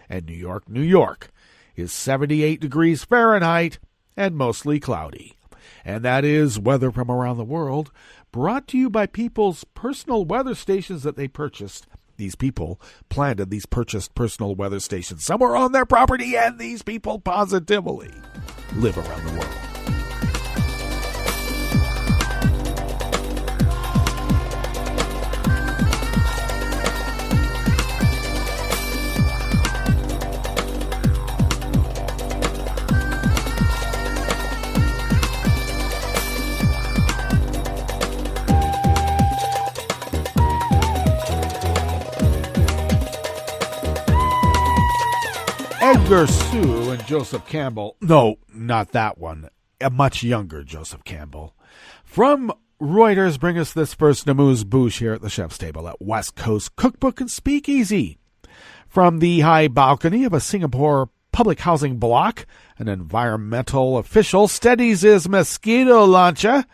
And New York, New York is 78 degrees Fahrenheit and mostly cloudy. And that is weather from around the world, brought to you by people's personal weather stations that they purchased. These people planted these purchased personal weather stations somewhere on their property, and these people positively live around the world. Edgar Sue and Joseph Campbell. No, not that one. A much younger Joseph Campbell. From Reuters, bring us this first amuse-bouche here at the Chef's Table at West Coast Cookbook and Speakeasy. From the high balcony of a Singapore public housing block, an environmental official steadies his mosquito launcher,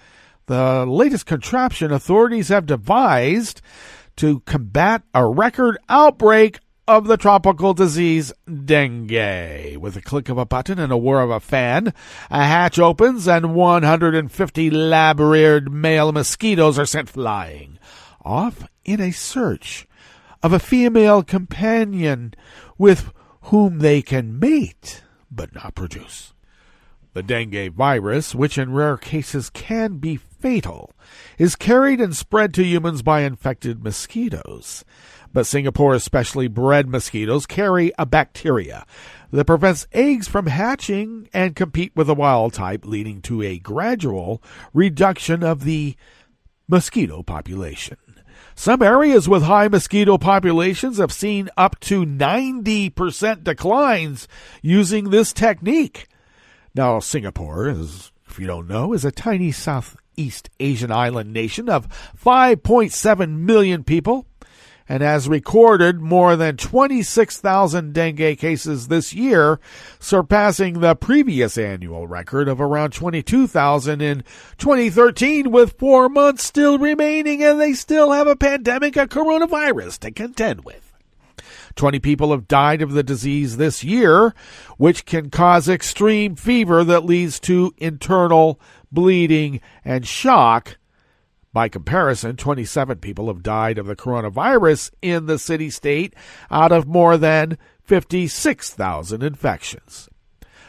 the latest contraption authorities have devised to combat a record outbreak of the tropical disease dengue. With a click of a button and a whir of a fan, a hatch opens and 150 lab-reared male mosquitoes are sent flying, off in a search of a female companion with whom they can mate but not produce. The dengue virus, which in rare cases can be fatal, is carried and spread to humans by infected mosquitoes. But Singapore's specially bred mosquitoes carry a bacteria that prevents eggs from hatching and compete with the wild type, leading to a gradual reduction of the mosquito population. Some areas with high mosquito populations have seen up to 90% declines using this technique. Now, Singapore, if you don't know, is a tiny Southeast Asian island nation of 5.7 million people and has recorded more than 26,000 dengue cases this year, surpassing the previous annual record of around 22,000 in 2013, with 4 months still remaining, and they still have a pandemic of coronavirus to contend with. 20 people have died of the disease this year, which can cause extreme fever that leads to internal bleeding and shock. By comparison, 27 people have died of the coronavirus in the city-state out of more than 56,000 infections.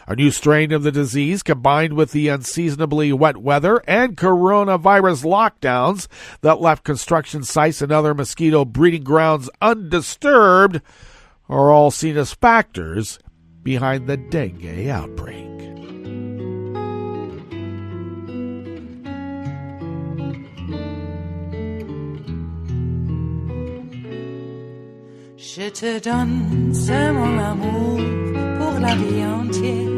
A new strain of the disease, combined with the unseasonably wet weather and coronavirus lockdowns that left construction sites and other mosquito breeding grounds undisturbed, are all seen as factors behind the dengue outbreak. Je te donne ce mon amour pour la vie entière,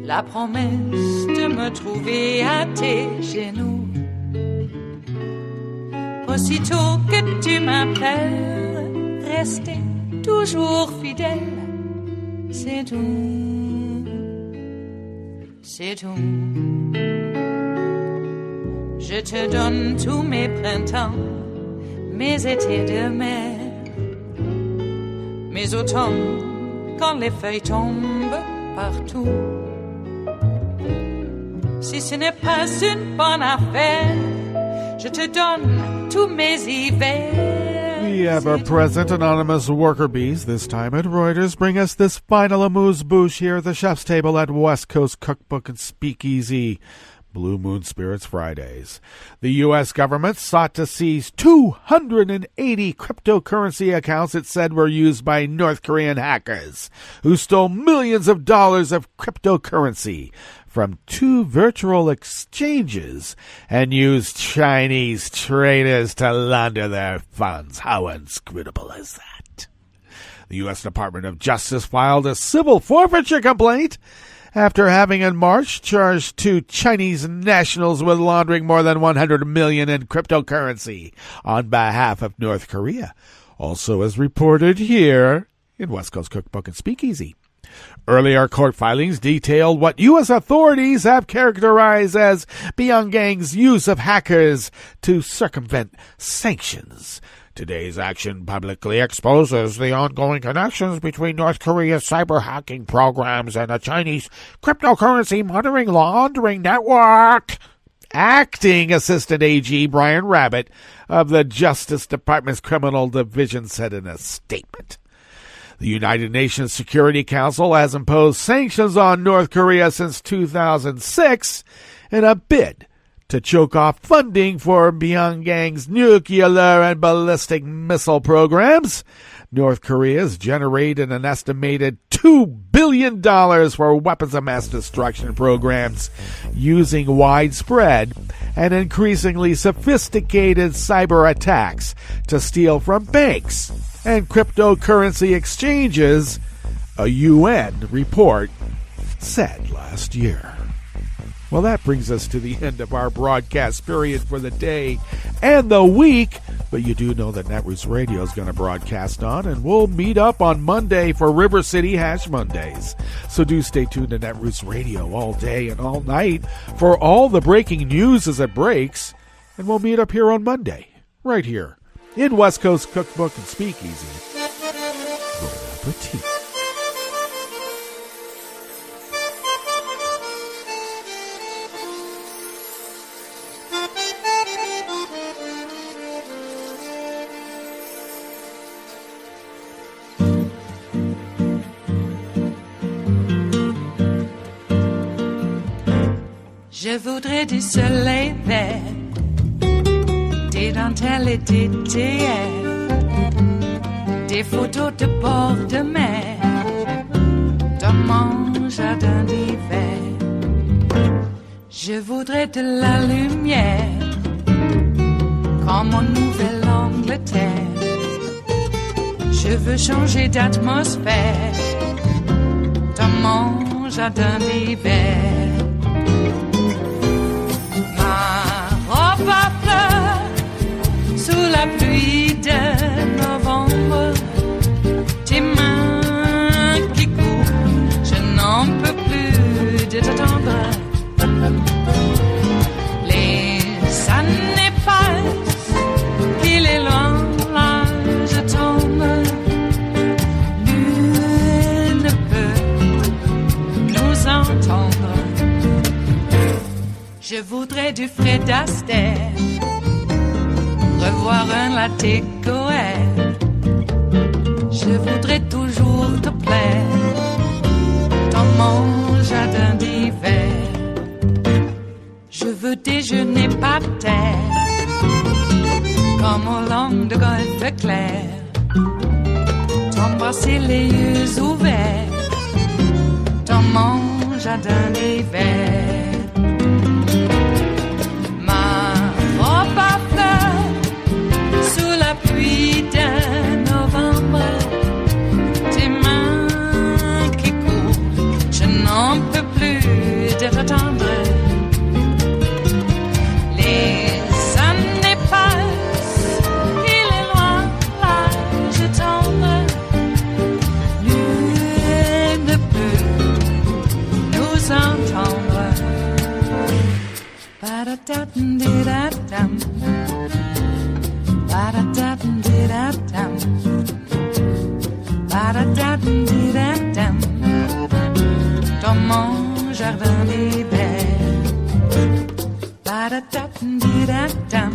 la promesse de me trouver à tes genoux. Aussitôt que tu m'appelles, rester toujours fidèle, c'est tout, c'est tout. Je te donne tous mes printemps, mes étés de mer, mes automnes quand les feuilles tombent partout. Si ce n'est pas une bonne affaire, je te donne tous mes hivers. The ever-present anonymous worker bees, this time at Reuters, bring us this final amuse-bouche here at the chef's table at West Coast Cookbook and Speakeasy. Blue Moon Spirits Fridays. The U.S. government sought to seize 280 cryptocurrency accounts it said were used by North Korean hackers who stole millions of dollars of cryptocurrency from 2 virtual exchanges and used Chinese traders to launder their funds. How inscrutable is that? The U.S. Department of Justice filed a civil forfeiture complaint after having in March charged 2 Chinese nationals with laundering more than $100 million in cryptocurrency on behalf of North Korea, also as reported here in West Coast Cookbook and Speakeasy. Earlier court filings detailed what U.S. authorities have characterized as Pyongyang's use of hackers to circumvent sanctions. Today's action publicly exposes the ongoing connections between North Korea's cyber hacking programs and the Chinese cryptocurrency monitoring laundering network. Acting Assistant AG Brian Rabbit of the Justice Department's Criminal Division said in a statement. The United Nations Security Council has imposed sanctions on North Korea since 2006 in a bid to choke off funding for Pyongyang's nuclear and ballistic missile programs. North Korea has generated an estimated $2 billion for weapons of mass destruction programs using widespread and increasingly sophisticated cyber attacks to steal from banks and cryptocurrency exchanges, a UN report said last year. Well, that brings us to the end of our broadcast period for the day and the week. But you do know that Netroots Radio is going to broadcast on, and we'll meet up on Monday for River City Hash Mondays. So do stay tuned to Netroots Radio all day and all night for all the breaking news as it breaks. And we'll meet up here on Monday, right here in West Coast Cookbook and Speakeasy. Bon appetit. Je voudrais du soleil vert, des dentelles et des théières, des photos de bord de mer, dans mon jardin d'hiver. Je voudrais de la lumière, comme en Nouvelle-Angleterre. Je veux changer d'atmosphère, dans mon jardin d'hiver. Ma fleur sous la pluie de novembre, tes mains qui courent, je n'en peux plus de t'attendre. Les années passent, qu'il est loin, là je tombe. Nul ne peut nous entendre. Je voudrais du Fred Astaire, revoir un latte Goer. Je voudrais toujours te plaire dans mon jardin d'hiver. Je veux déjeuner par terre, comme au long de golfe clair, t'embrasser les yeux ouverts dans mon jardin d'hiver. Pluie de novembre, tes mains qui courent, je n'en peux plus de t'attendre. Les années passent, il est loin, là je tombe. Nul ne peut nous entendre. Ba-da-da-dum-di-da-dum. Ba-da-da-dum-di-da-dum. Ba-da-da-dum-di-da-dum. Dans mon jardin d'hiver. Ba-da-da-dum-di-da-dum.